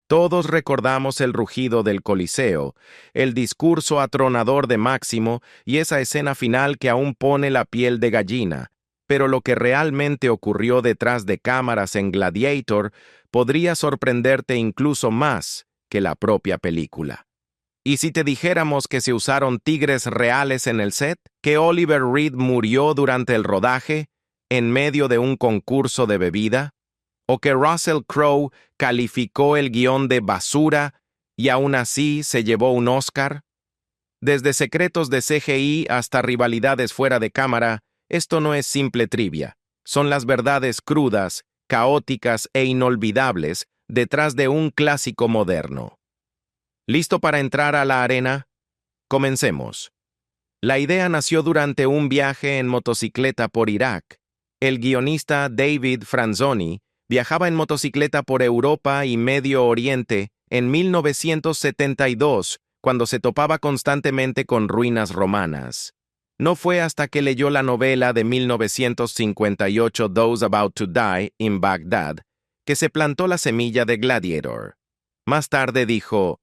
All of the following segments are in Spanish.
Todos recordamos el rugido del Coliseo, el discurso atronador de Máximo y esa escena final que aún pone la piel de gallina. Pero lo que realmente ocurrió detrás de cámaras en Gladiator podría sorprenderte incluso más que la propia película. ¿Y si te dijéramos que se usaron tigres reales en el set? ¿Que Oliver Reed murió durante el rodaje, en medio de un concurso de bebida? ¿O que Russell Crowe calificó el guión de basura y aún así se llevó un Oscar? Desde secretos de CGI hasta rivalidades fuera de cámara, esto no es simple trivia. Son las verdades crudas, caóticas e inolvidables detrás de un clásico moderno. ¿Listo para entrar a la arena? Comencemos. La idea nació durante un viaje en motocicleta por Irak. El guionista David Franzoni viajaba en motocicleta por Europa y Medio Oriente en 1972, cuando se topaba constantemente con ruinas romanas. No fue hasta que leyó la novela de 1958 Those About to Die in Baghdad que se plantó la semilla de Gladiator. Más tarde dijo: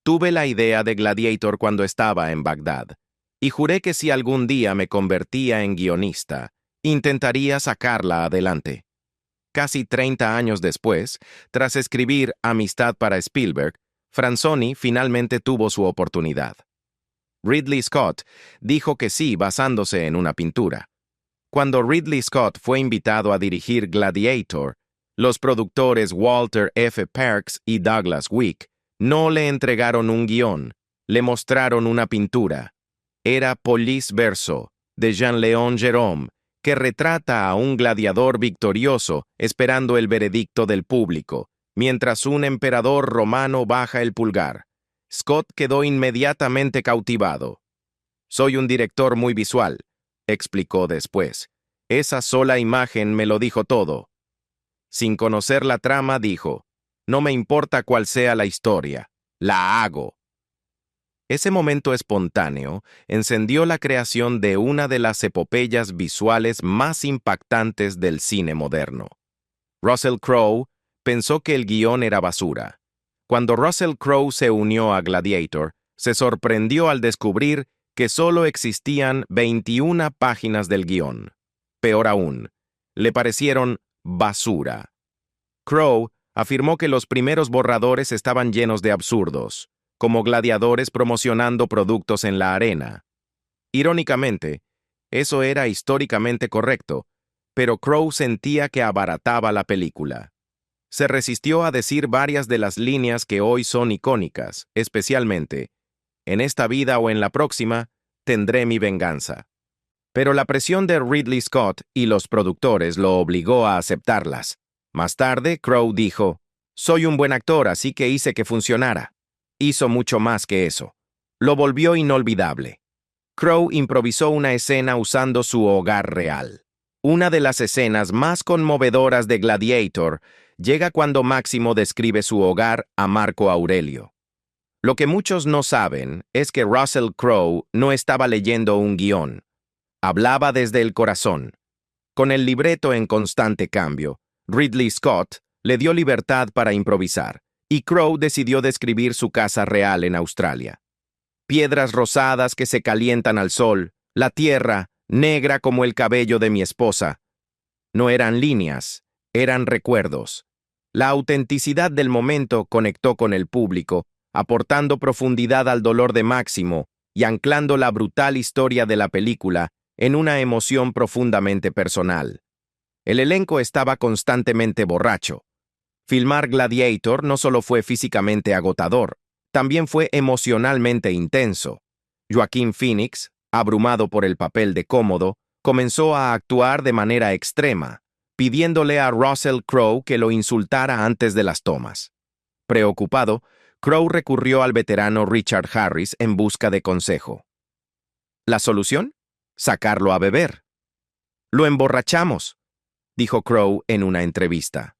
tuve la idea de Gladiator cuando estaba en Bagdad, y juré que si algún día me convertía en guionista, intentaría sacarla adelante. Casi 30 años después, tras escribir Amistad para Spielberg, Franzoni finalmente tuvo su oportunidad. Ridley Scott dijo que sí basándose en una pintura. Cuando Ridley Scott fue invitado a dirigir Gladiator, los productores Walter F. Parkes y Douglas Wick no le entregaron un guión, le mostraron una pintura. Era Police Verso, de Jean-Léon Gérôme, que retrata a un gladiador victorioso esperando el veredicto del público, mientras un emperador romano baja el pulgar. Scott quedó inmediatamente cautivado. «Soy un director muy visual», explicó después. «Esa sola imagen me lo dijo todo». Sin conocer la trama, dijo: «No me importa cuál sea la historia, la hago». Ese momento espontáneo encendió la creación de una de las epopeyas visuales más impactantes del cine moderno. Russell Crowe pensó que el guión era basura. Cuando Russell Crowe se unió a Gladiator, se sorprendió al descubrir que solo existían 21 páginas del guión. Peor aún, le parecieron basura. Crowe afirmó que los primeros borradores estaban llenos de absurdos, como gladiadores promocionando productos en la arena. Irónicamente, eso era históricamente correcto, pero Crowe sentía que abarataba la película. Se resistió a decir varias de las líneas que hoy son icónicas, especialmente: «En esta vida o en la próxima, tendré mi venganza». Pero la presión de Ridley Scott y los productores lo obligó a aceptarlas. Más tarde, Crowe dijo: «Soy un buen actor, así que hice que funcionara». Hizo mucho más que eso. Lo volvió inolvidable. Crowe improvisó una escena usando su hogar real. Una de las escenas más conmovedoras de Gladiator llega cuando Máximo describe su hogar a Marco Aurelio. Lo que muchos no saben es que Russell Crowe no estaba leyendo un guión. Hablaba desde el corazón. Con el libreto en constante cambio, Ridley Scott le dio libertad para improvisar, y Crowe decidió describir su casa real en Australia. Piedras rosadas que se calientan al sol, la tierra, negra como el cabello de mi esposa. No eran líneas, eran recuerdos. La autenticidad del momento conectó con el público, aportando profundidad al dolor de Máximo y anclando la brutal historia de la película en una emoción profundamente personal. El elenco estaba constantemente borracho. Filmar Gladiator no solo fue físicamente agotador, también fue emocionalmente intenso. Joaquin Phoenix, abrumado por el papel de Cómodo, comenzó a actuar de manera extrema, pidiéndole a Russell Crowe que lo insultara antes de las tomas. Preocupado, Crowe recurrió al veterano Richard Harris en busca de consejo. ¿La solución? Sacarlo a beber. «Lo emborrachamos», dijo Crowe en una entrevista.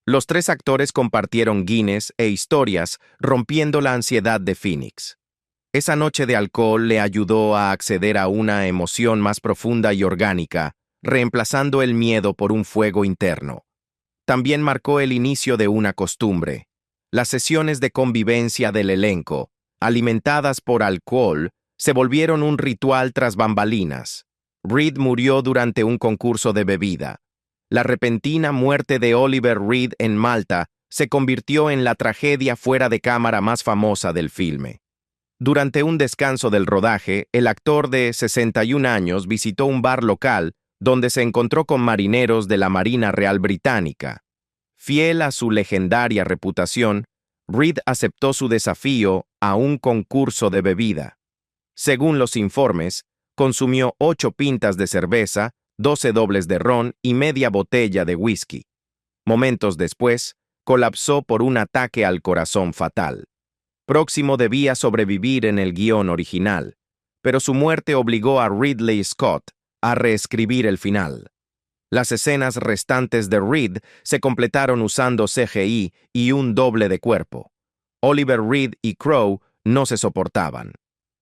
Los tres actores compartieron Guinness e historias, rompiendo la ansiedad de Phoenix. Esa noche de alcohol le ayudó a acceder a una emoción más profunda y orgánica, reemplazando el miedo por un fuego interno. También marcó el inicio de una costumbre: Las sesiones de convivencia del elenco, alimentadas por alcohol, se volvieron un ritual tras bambalinas. Reed murió durante un concurso de bebida. La repentina muerte de Oliver Reed en Malta se convirtió en la tragedia fuera de cámara más famosa del filme. Durante un descanso del rodaje, el actor de 61 años visitó un bar local donde se encontró con marineros de la Marina Real Británica. Fiel a su legendaria reputación, Reed aceptó su desafío a un concurso de bebida. Según los informes, consumió 8 pintas de cerveza, 12 dobles de ron y media botella de whisky. Momentos después, colapsó por un ataque al corazón fatal. Próximo debía sobrevivir en el guión original, pero su muerte obligó a Ridley Scott a reescribir el final. Las escenas restantes de Reed se completaron usando CGI y un doble de cuerpo. Oliver Reed y Crowe no se soportaban.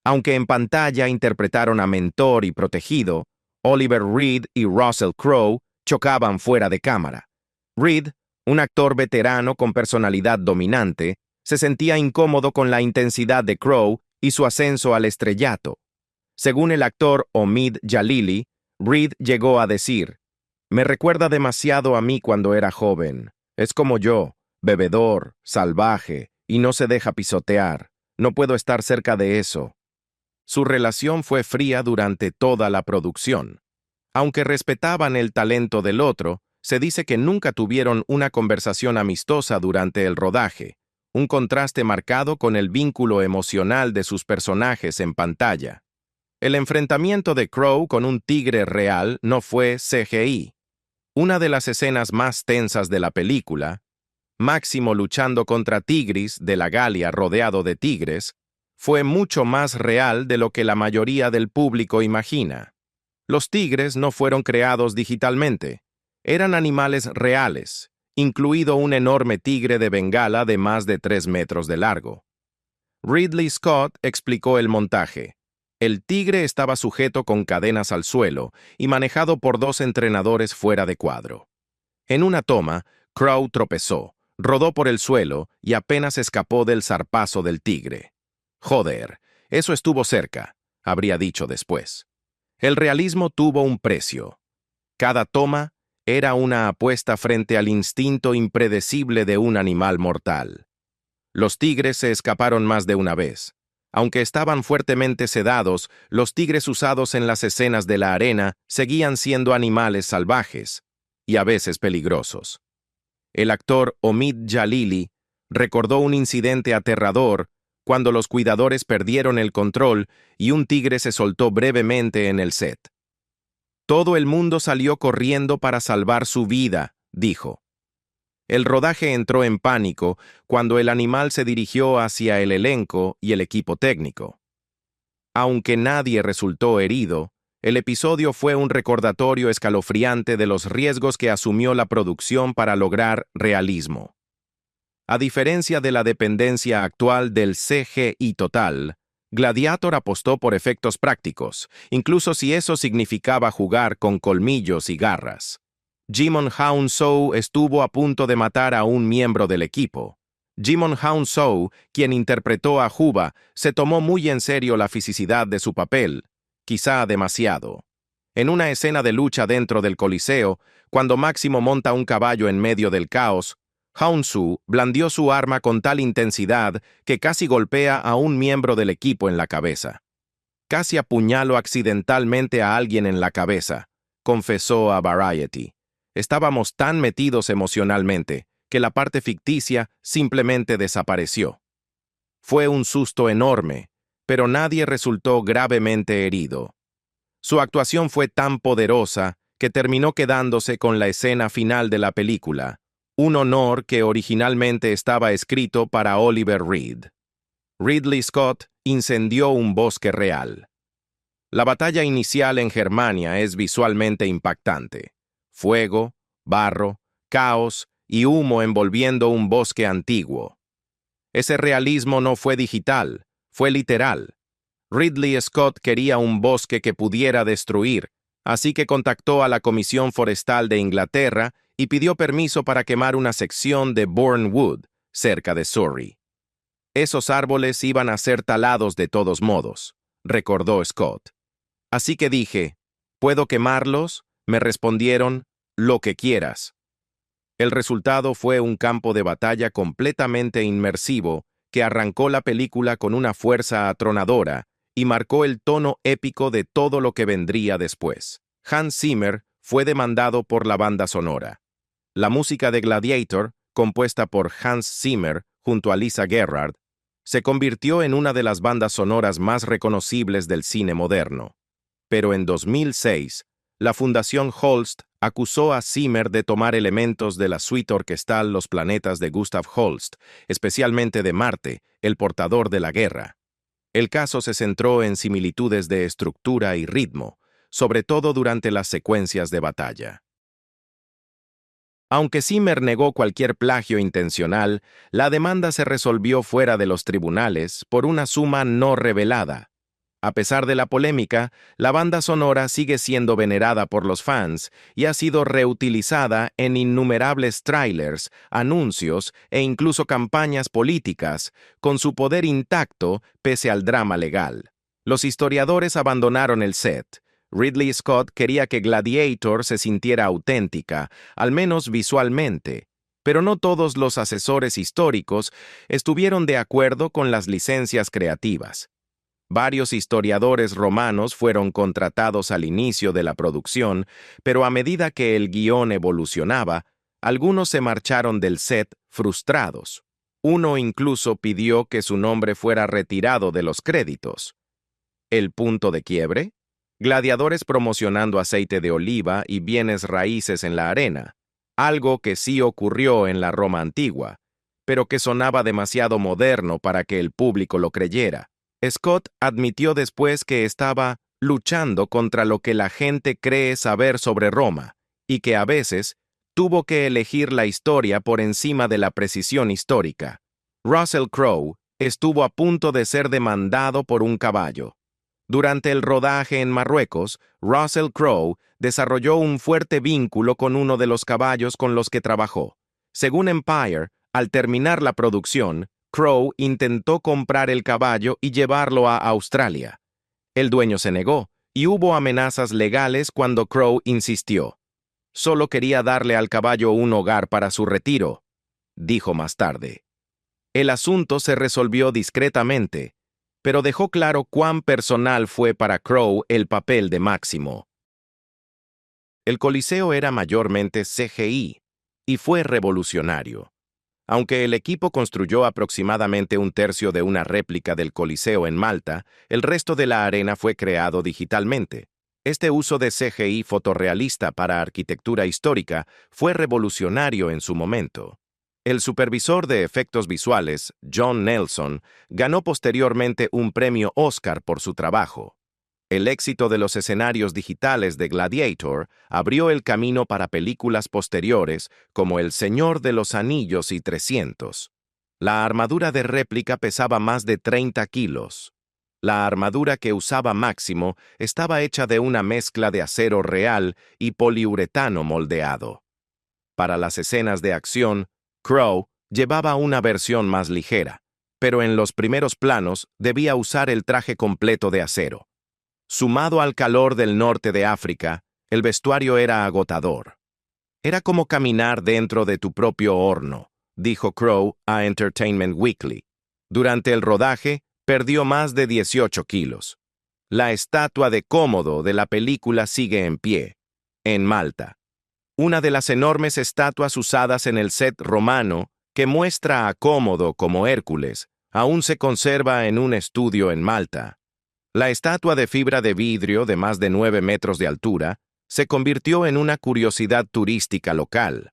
Aunque en pantalla interpretaron a mentor y protegido, Oliver Reed y Russell Crowe chocaban fuera de cámara. Reed, un actor veterano con personalidad dominante, se sentía incómodo con la intensidad de Crowe y su ascenso al estrellato. Según el actor Omid Djalili, Reed llegó a decir: «Me recuerda demasiado a mí cuando era joven. Es como yo, bebedor, salvaje, y no se deja pisotear. No puedo estar cerca de eso». Su relación fue fría durante toda la producción. Aunque respetaban el talento del otro, se dice que nunca tuvieron una conversación amistosa durante el rodaje, un contraste marcado con el vínculo emocional de sus personajes en pantalla. El enfrentamiento de Crowe con un tigre real no fue CGI. Una de las escenas más tensas de la película, Máximo luchando contra Tigris de la Galia rodeado de tigres, fue mucho más real de lo que la mayoría del público imagina. Los tigres no fueron creados digitalmente, eran animales reales, incluido un enorme tigre de Bengala de más de 3 metros de largo. Ridley Scott explicó el montaje. El tigre estaba sujeto con cadenas al suelo y manejado por 2 entrenadores fuera de cuadro. En una toma, Crowe tropezó, rodó por el suelo y apenas escapó del zarpazo del tigre. «Joder, eso estuvo cerca», habría dicho después. El realismo tuvo un precio. Cada toma era una apuesta frente al instinto impredecible de un animal mortal. Los tigres se escaparon más de una vez. Aunque estaban fuertemente sedados, los tigres usados en las escenas de la arena seguían siendo animales salvajes, y a veces peligrosos. El actor Omid Djalili recordó un incidente aterrador cuando los cuidadores perdieron el control y un tigre se soltó brevemente en el set. «Todo el mundo salió corriendo para salvar su vida», dijo. El rodaje entró en pánico cuando el animal se dirigió hacia el elenco y el equipo técnico. Aunque nadie resultó herido, el episodio fue un recordatorio escalofriante de los riesgos que asumió la producción para lograr realismo. A diferencia de la dependencia actual del CGI total, Gladiator apostó por efectos prácticos, incluso si eso significaba jugar con colmillos y garras. Djimon Hounsou estuvo a punto de matar a un miembro del equipo. Djimon Hounsou, quien interpretó a Juba, se tomó muy en serio la fisicidad de su papel, quizá demasiado. En una escena de lucha dentro del Coliseo, cuando Máximo monta un caballo en medio del caos, Hounsou blandió su arma con tal intensidad que casi golpea a un miembro del equipo en la cabeza. «Casi apuñaló accidentalmente a alguien en la cabeza», confesó a Variety. «Estábamos tan metidos emocionalmente que la parte ficticia simplemente desapareció». Fue un susto enorme, pero nadie resultó gravemente herido. Su actuación fue tan poderosa que terminó quedándose con la escena final de la película, un honor que originalmente estaba escrito para Oliver Reed. Ridley Scott incendió un bosque real. La batalla inicial en Germania es visualmente impactante. Fuego, barro, caos y humo envolviendo un bosque antiguo. Ese realismo no fue digital, fue literal. Ridley Scott quería un bosque que pudiera destruir, así que contactó a la Comisión Forestal de Inglaterra y pidió permiso para quemar una sección de Bourne Wood, cerca de Surrey. Esos árboles iban a ser talados de todos modos, recordó Scott. Así que dije, ¿puedo quemarlos? Me respondieron, lo que quieras. El resultado fue un campo de batalla completamente inmersivo que arrancó la película con una fuerza atronadora y marcó el tono épico de todo lo que vendría después. Hans Zimmer fue demandado por la banda sonora. La música de Gladiator, compuesta por Hans Zimmer junto a Lisa Gerrard, se convirtió en una de las bandas sonoras más reconocibles del cine moderno. Pero en 2006, la Fundación Holst acusó a Zimmer de tomar elementos de la suite orquestal Los planetas de Gustav Holst, especialmente de Marte, el portador de la guerra. El caso se centró en similitudes de estructura y ritmo, sobre todo durante las secuencias de batalla. Aunque Zimmer negó cualquier plagio intencional, la demanda se resolvió fuera de los tribunales por una suma no revelada. A pesar de la polémica, la banda sonora sigue siendo venerada por los fans y ha sido reutilizada en innumerables trailers, anuncios e incluso campañas políticas, con su poder intacto pese al drama legal. Los historiadores abandonaron el set. Ridley Scott quería que Gladiator se sintiera auténtica, al menos visualmente, pero no todos los asesores históricos estuvieron de acuerdo con las licencias creativas. Varios historiadores romanos fueron contratados al inicio de la producción, pero a medida que el guión evolucionaba, algunos se marcharon del set frustrados. Uno incluso pidió que su nombre fuera retirado de los créditos. ¿El punto de quiebre? Gladiadores promocionando aceite de oliva y bienes raíces en la arena, algo que sí ocurrió en la Roma antigua, pero que sonaba demasiado moderno para que el público lo creyera. Scott admitió después que estaba luchando contra lo que la gente cree saber sobre Roma, y que a veces tuvo que elegir la historia por encima de la precisión histórica. Russell Crowe estuvo a punto de ser demandado por un caballo. Durante el rodaje en Marruecos, Russell Crowe desarrolló un fuerte vínculo con uno de los caballos con los que trabajó. Según Empire, al terminar la producción, Crowe intentó comprar el caballo y llevarlo a Australia. El dueño se negó, y hubo amenazas legales cuando Crowe insistió. Solo quería darle al caballo un hogar para su retiro, dijo más tarde. El asunto se resolvió discretamente, pero dejó claro cuán personal fue para Crowe el papel de Máximo. El Coliseo era mayormente CGI, y fue revolucionario. Aunque el equipo construyó aproximadamente un tercio de una réplica del Coliseo en Malta, el resto de la arena fue creado digitalmente. Este uso de CGI fotorrealista para arquitectura histórica fue revolucionario en su momento. El supervisor de efectos visuales, John Nelson, ganó posteriormente un premio Oscar por su trabajo. El éxito de los escenarios digitales de Gladiator abrió el camino para películas posteriores como El Señor de los Anillos y 300. La armadura de réplica pesaba más de 30 kilos. La armadura que usaba Máximo estaba hecha de una mezcla de acero real y poliuretano moldeado. Para las escenas de acción, Crowe llevaba una versión más ligera, pero en los primeros planos debía usar el traje completo de acero. Sumado al calor del norte de África, el vestuario era agotador. Era como caminar dentro de tu propio horno, dijo Crowe a Entertainment Weekly. Durante el rodaje, perdió más de 18 kilos. La estatua de Cómodo de la película sigue en pie, en Malta. Una de las enormes estatuas usadas en el set romano, que muestra a Cómodo como Hércules, aún se conserva en un estudio en Malta. La estatua de fibra de vidrio de más de 9 metros de altura se convirtió en una curiosidad turística local.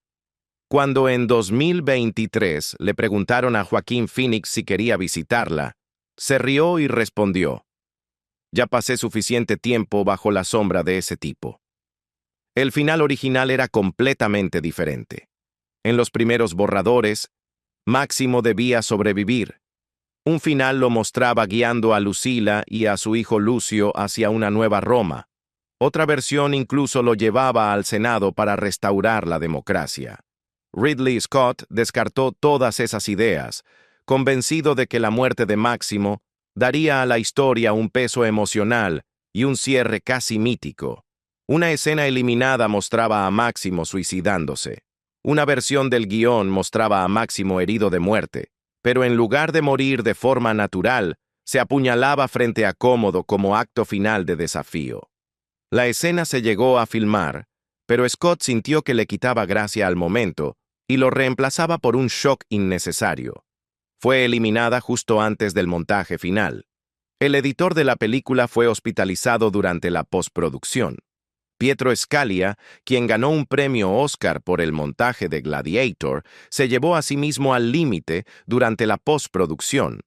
Cuando en 2023 le preguntaron a Joaquín Phoenix si quería visitarla, se rió y respondió: «Ya pasé suficiente tiempo bajo la sombra de ese tipo». El final original era completamente diferente. En los primeros borradores, Máximo debía sobrevivir. Un final lo mostraba guiando a Lucila y a su hijo Lucio hacia una nueva Roma. Otra versión incluso lo llevaba al Senado para restaurar la democracia. Ridley Scott descartó todas esas ideas, convencido de que la muerte de Máximo daría a la historia un peso emocional y un cierre casi mítico. Una escena eliminada mostraba a Máximo suicidándose. Una versión del guión mostraba a Máximo herido de muerte, pero en lugar de morir de forma natural, se apuñalaba frente a Cómodo como acto final de desafío. La escena se llegó a filmar, pero Scott sintió que le quitaba gracia al momento y lo reemplazaba por un shock innecesario. Fue eliminada justo antes del montaje final. El editor de la película fue hospitalizado durante la postproducción. Pietro Scalia, quien ganó un premio Oscar por el montaje de Gladiator, se llevó a sí mismo al límite durante la postproducción.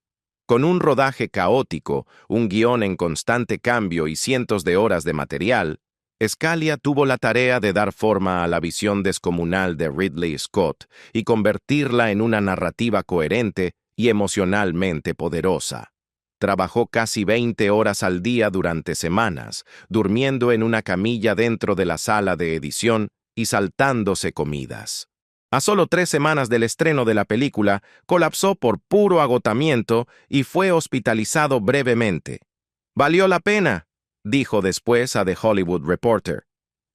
Con un rodaje caótico, un guión en constante cambio y cientos de horas de material, Scalia tuvo la tarea de dar forma a la visión descomunal de Ridley Scott y convertirla en una narrativa coherente y emocionalmente poderosa. Trabajó casi 20 horas al día durante semanas, durmiendo en una camilla dentro de la sala de edición y saltándose comidas. A solo 3 semanas del estreno de la película, colapsó por puro agotamiento y fue hospitalizado brevemente. «Valió la pena», dijo después a The Hollywood Reporter.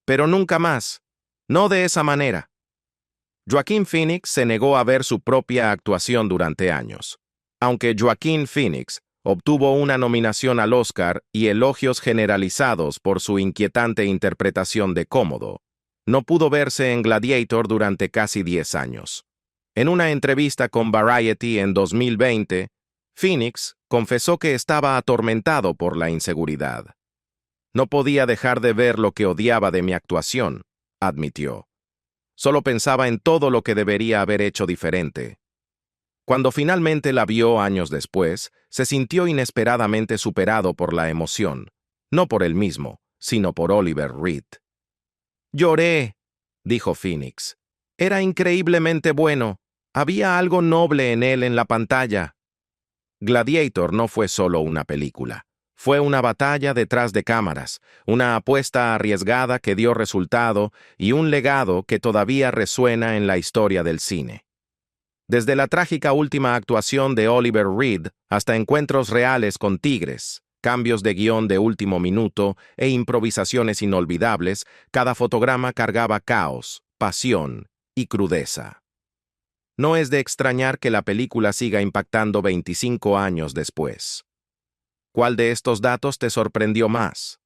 «Pero nunca más. No de esa manera». Joaquin Phoenix se negó a ver su propia actuación durante años. Aunque Joaquin Phoenix obtuvo una nominación al Oscar y elogios generalizados por su inquietante interpretación de Cómodo, no pudo verse en Gladiator durante casi 10 años. En una entrevista con Variety en 2020, Phoenix confesó que estaba atormentado por la inseguridad. «No podía dejar de ver lo que odiaba de mi actuación», admitió. «Solo pensaba en todo lo que debería haber hecho diferente». Cuando finalmente la vio años después, se sintió inesperadamente superado por la emoción, no por él mismo, sino por Oliver Reed. «Lloré», dijo Phoenix. «Era increíblemente bueno. Había algo noble en él en la pantalla». Gladiator no fue solo una película. Fue una batalla detrás de cámaras, una apuesta arriesgada que dio resultado y un legado que todavía resuena en la historia del cine. Desde la trágica última actuación de Oliver Reed hasta encuentros reales con tigres, cambios de guión de último minuto e improvisaciones inolvidables, cada fotograma cargaba caos, pasión y crudeza. No es de extrañar que la película siga impactando 25 años después. ¿Cuál de estos datos te sorprendió más?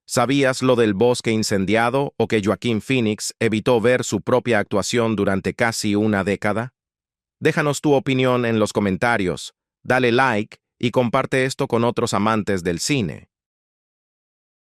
¿Sabías lo del bosque incendiado o que Joaquin Phoenix evitó ver su propia actuación durante casi una década? Déjanos tu opinión en los comentarios, dale like y comparte esto con otros amantes del cine.